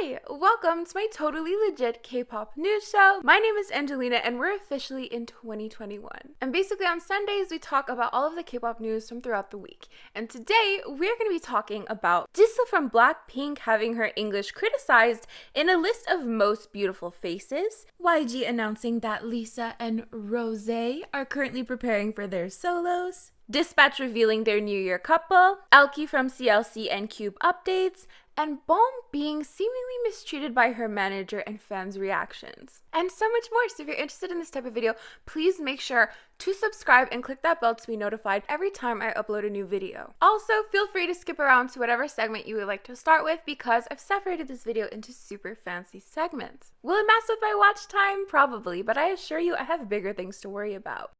Hi, welcome to my totally legit K-pop news show. My name is Angelina and we're officially in 2021. And basically on Sundays we talk about all of the K-pop news from throughout the week. And today we're going to be talking about Jisoo from Blackpink having her English criticized in a list of most beautiful faces, YG announcing that Lisa and Rose are currently preparing for their solos, Dispatch revealing their New Year couple, Elkie from CLC and Cube updates, and Bom being seemingly mistreated by her manager and fans' reactions. And so much more. So if you're interested in this type of video, please make sure to subscribe and click that bell to be notified every time I upload a new video. Also, feel free to skip around to whatever segment you would like to start with because I've separated this video into super fancy segments. Will it mess with my watch time? Probably, but I assure you I have bigger things to worry about.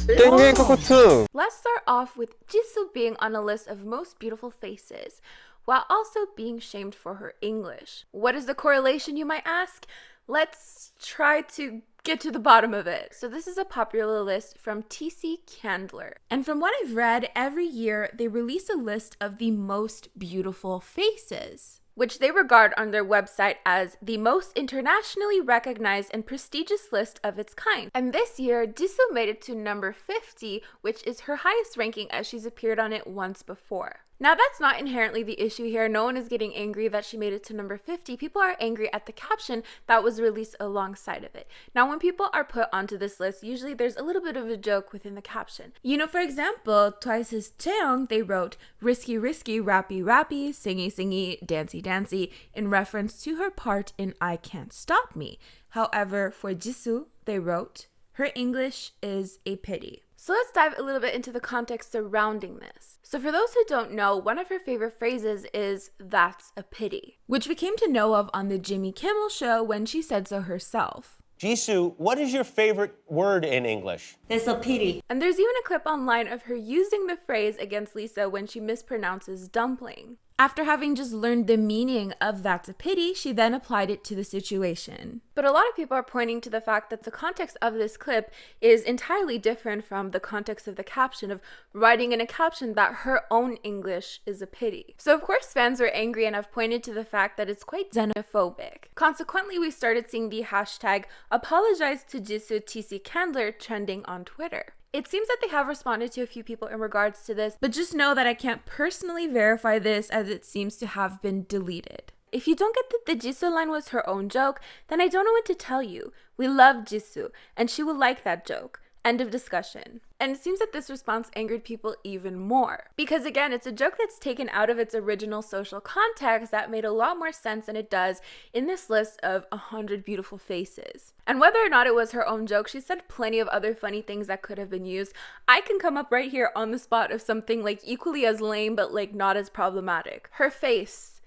Let's start off with Jisoo being on a list of most beautiful faces, while also being shamed for her English. What is the correlation, you might ask? Let's try to get to the bottom of it. So this is a popular list from TC Candler. And from what I've read, every year they release a list of the most beautiful faces, which they regard on their website as the most internationally recognized and prestigious list of its kind. And this year, Jisoo made it to number 50, which is her highest ranking as she's appeared on it once before. Now that's not inherently the issue here. No one is getting angry that she made it to number 50. People are angry at the caption that was released alongside of it. Now when people are put onto this list, usually there's a little bit of a joke within the caption. You know, for example, Twice's Chaeyoung, they wrote, "Risky risky, rappy rappy, singy singy, dancey dancey," in reference to her part in I Can't Stop Me. However, for Jisoo, they wrote, "Her English is a pity." So let's dive a little bit into the context surrounding this. So for those who don't know, one of her favorite phrases is "that's a pity," which we came to know of on the Jimmy Kimmel show when she said so herself. Jisoo, what is your favorite word in English? It's a pity. And there's even a clip online of her using the phrase against Lisa when she mispronounces dumpling. After having just learned the meaning of "that's a pity," she then applied it to the situation. But a lot of people are pointing to the fact that the context of this clip is entirely different from the context of the caption, of writing in a caption that her own English is a pity. So of course fans were angry and have pointed to the fact that it's quite xenophobic. Consequently, we started seeing the hashtag apologize to Jisoo TC Candler trending on Twitter. It seems that they have responded to a few people in regards to this, but just know that I can't personally verify this as it seems to have been deleted. If you don't get that the Jisoo line was her own joke, then I don't know what to tell you. We love Jisoo, and she will like that joke. End of discussion. And it seems that this response angered people even more. Because again, it's a joke that's taken out of its original social context that made a lot more sense than it does in this list of 100 beautiful faces. And whether or not it was her own joke, she said plenty of other funny things that could have been used. I can come up right here on the spot of something like equally as lame but like not as problematic. Her face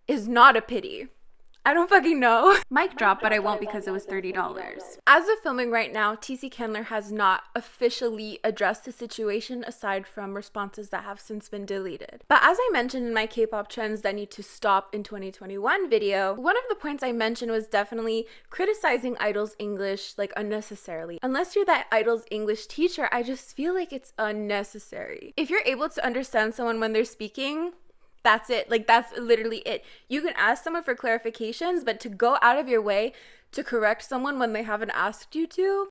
is not a pity. I don't fucking know. Mic drop, but I won't because it was $30. As of filming right now, TC Candler has not officially addressed the situation aside from responses that have since been deleted. But as I mentioned in my K-pop trends that need to stop in 2021 video, one of the points I mentioned was definitely criticizing idols' English like unnecessarily. Unless you're that idol's English teacher, I just feel like it's unnecessary. If you're able to understand someone when they're speaking, that's it. Like, that's literally it. You can ask someone for clarifications, but to go out of your way to correct someone when they haven't asked you to.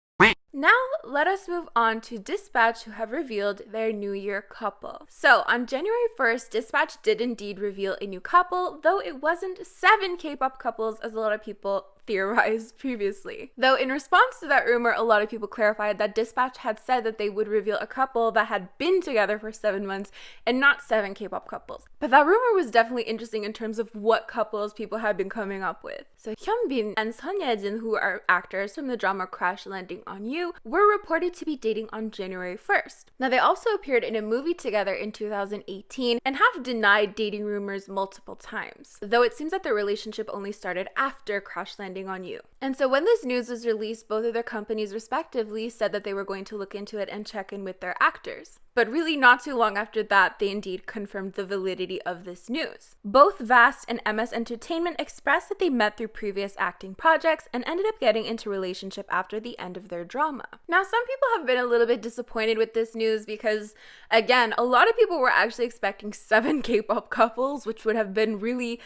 Now, let us move on to Dispatch, who have revealed their New Year couple. So, on January 1st, Dispatch did indeed reveal a new couple, though it wasn't 7 K-pop couples as a lot of people theorized previously. Though in response to that rumor, a lot of people clarified that Dispatch had said that they would reveal a couple that had been together for 7 months and not 7 K-pop couples. But that rumor was definitely interesting in terms of what couples people had been coming up with. So Hyunbin and Son Ye-jin, who are actors from the drama Crash Landing on You, were reported to be dating on January 1st. Now they also appeared in a movie together in 2018 and have denied dating rumors multiple times, though it seems that their relationship only started after Crash Landing on You. And so when this news was released, both of their companies respectively said that they were going to look into it and check in with their actors. But really not too long after that, they indeed confirmed the validity of this news. Both VAST and MS Entertainment expressed that they met through previous acting projects and ended up getting into a relationship after the end of their drama. Now, some people have been a little bit disappointed with this news because, again, a lot of people were actually expecting 7 K-pop couples, which would have been really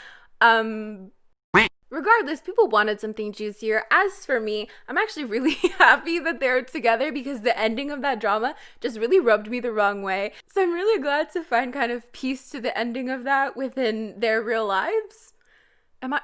Regardless, people wanted something juicier. As for me, I'm actually really happy that they're together because the ending of that drama just really rubbed me the wrong way. So I'm really glad to find kind of peace to the ending of that within their real lives.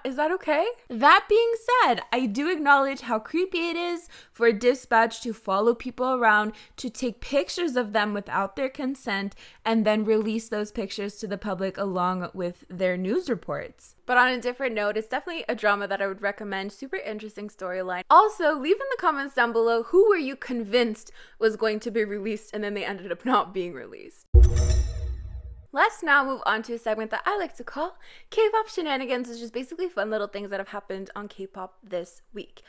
Is that okay? That being said, I do acknowledge how creepy it is for Dispatch to follow people around, to take pictures of them without their consent, and then release those pictures to the public along with their news reports. But on a different note, it's definitely a drama that I would recommend. Super interesting storyline. Also, leave in the comments down below, who were you convinced was going to be released and then they ended up not being released? Let's now move on to a segment that I like to call Kpop Shenanigans, which is basically fun little things that have happened on K-pop this week.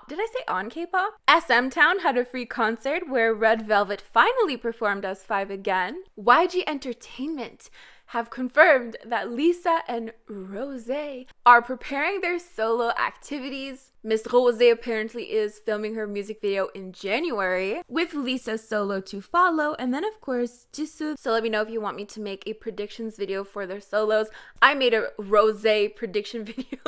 Did I say on K-pop? SM Town had a free concert where Red Velvet finally performed as 5 again. YG Entertainment have confirmed that Lisa and Rose are preparing their solo activities. Miss Rose apparently is filming her music video in January, with Lisa's solo to follow, and then of course Jisoo. So let me know if you want me to make a predictions video for their solos. I made a Rose prediction video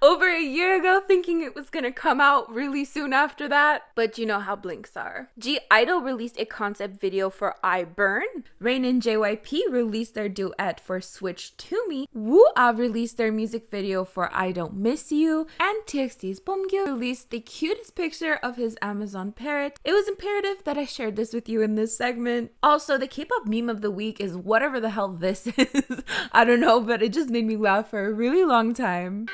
over a year ago, thinking it was gonna come out really soon after that, but you know how blinks are. G-Idol released a concept video for I Burn. Rain and JYP released their duet for Switch to Me. Woo-Ah released their music video for I Don't Miss You, and TXT's Bom released the cutest picture of his Amazon parrot. It was imperative that I shared this with you in this segment. Also, the K-pop meme of the week is whatever the hell this is. I don't know, but it just made me laugh for a really long time.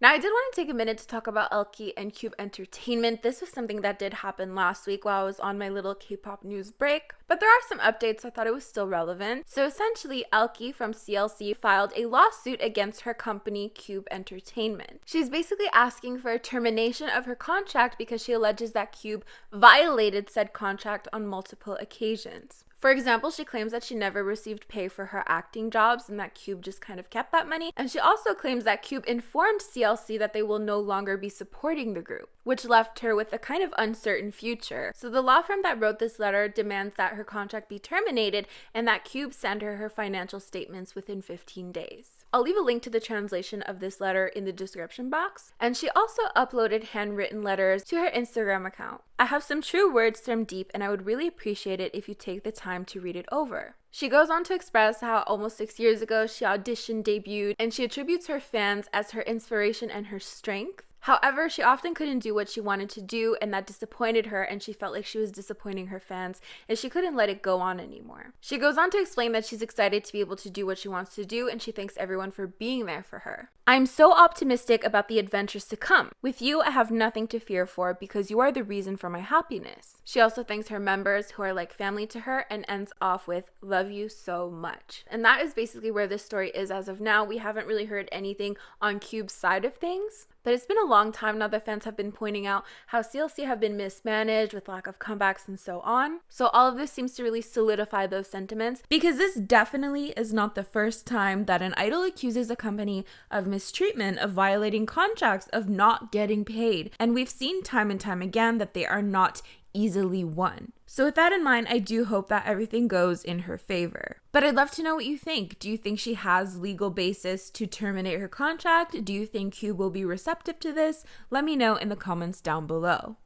Now, I did want to take a minute to talk about Elkie and Cube Entertainment. This was something that did happen last week while I was on my little K-pop news break, but there are some updates, so I thought it was still relevant. So essentially, Elkie from CLC filed a lawsuit against her company, Cube Entertainment. She's basically asking for a termination of her contract because she alleges that Cube violated said contract on multiple occasions. For example, she claims that she never received pay for her acting jobs and that Cube just kind of kept that money. And she also claims that Cube informed CLC that they will no longer be supporting the group, which left her with a kind of uncertain future. So the law firm that wrote this letter demands that her contract be terminated and that Cube send her financial statements within 15 days. I'll leave a link to the translation of this letter in the description box. And she also uploaded handwritten letters to her Instagram account. I have some true words from deep, and I would really appreciate it if you take the time to read it over. She goes on to express how almost 6 years ago she auditioned, debuted, and she attributes her fans as her inspiration and her strength. However, she often couldn't do what she wanted to do, and that disappointed her, and she felt like she was disappointing her fans, and she couldn't let it go on anymore. She goes on to explain that she's excited to be able to do what she wants to do, and she thanks everyone for being there for her. I'm so optimistic about the adventures to come. With you, I have nothing to fear for because you are the reason for my happiness. She also thanks her members who are like family to her and ends off with, love you so much. And that is basically where this story is as of now. We haven't really heard anything on Cube's side of things. But it's been a long time now that fans have been pointing out how CLC have been mismanaged with lack of comebacks and so on. So all of this seems to really solidify those sentiments, because this definitely is not the first time that an idol accuses a company of mistreatment, of violating contracts, of not getting paid. And we've seen time and time again that they are not easily won. So with that in mind, I do hope that everything goes in her favor. But I'd love to know what you think. Do you think she has legal basis to terminate her contract? Do you think Cube will be receptive to this? Let me know in the comments down below.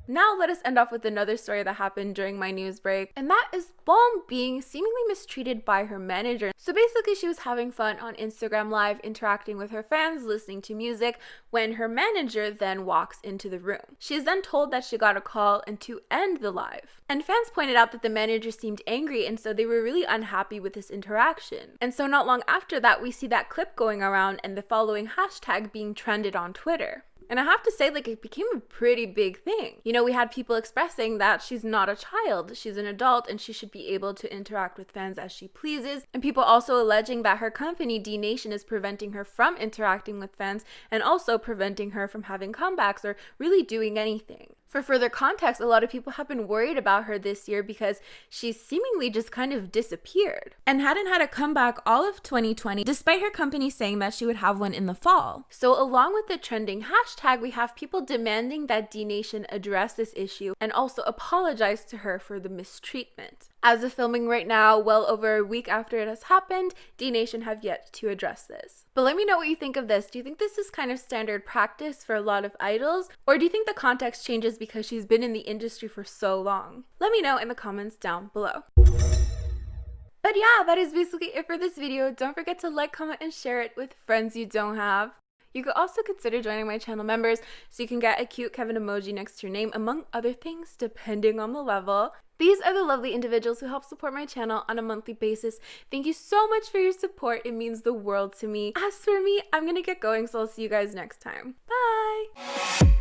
Now let us end off with another story that happened during my news break, and that is Bom being seemingly mistreated by her manager. So basically she was having fun on Instagram Live, interacting with her fans, listening to music, when her manager then walks into the room. She is then told that she got a call and to end the live. And fans pointed out that the manager seemed angry, and so they were really unhappy with this interaction. And so not long after that, we see that clip going around and the following hashtag being trended on Twitter. And I have to say, like, it became a pretty big thing. You know, we had people expressing that she's not a child, she's an adult, and she should be able to interact with fans as she pleases. And people also alleging that her company, D Nation, is preventing her from interacting with fans and also preventing her from having comebacks or really doing anything. For further context, a lot of people have been worried about her this year because she seemingly just kind of disappeared and hadn't had a comeback all of 2020, despite her company saying that she would have one in the fall. So along with the trending hashtag, we have people demanding that D Nation address this issue and also apologize to her for the mistreatment. As of filming right now, well over a week after it has happened, D Nation have yet to address this. But let me know what you think of this. Do you think this is kind of standard practice for a lot of idols? Or do you think the context changes because she's been in the industry for so long? Let me know in the comments down below. But yeah, that is basically it for this video. Don't forget to like, comment, and share it with friends you don't have. You could also consider joining my channel members so you can get a cute Kevin emoji next to your name, among other things, depending on the level. These are the lovely individuals who help support my channel on a monthly basis. Thank you so much for your support. It means the world to me. As for me, I'm gonna get going, so I'll see you guys next time. Bye!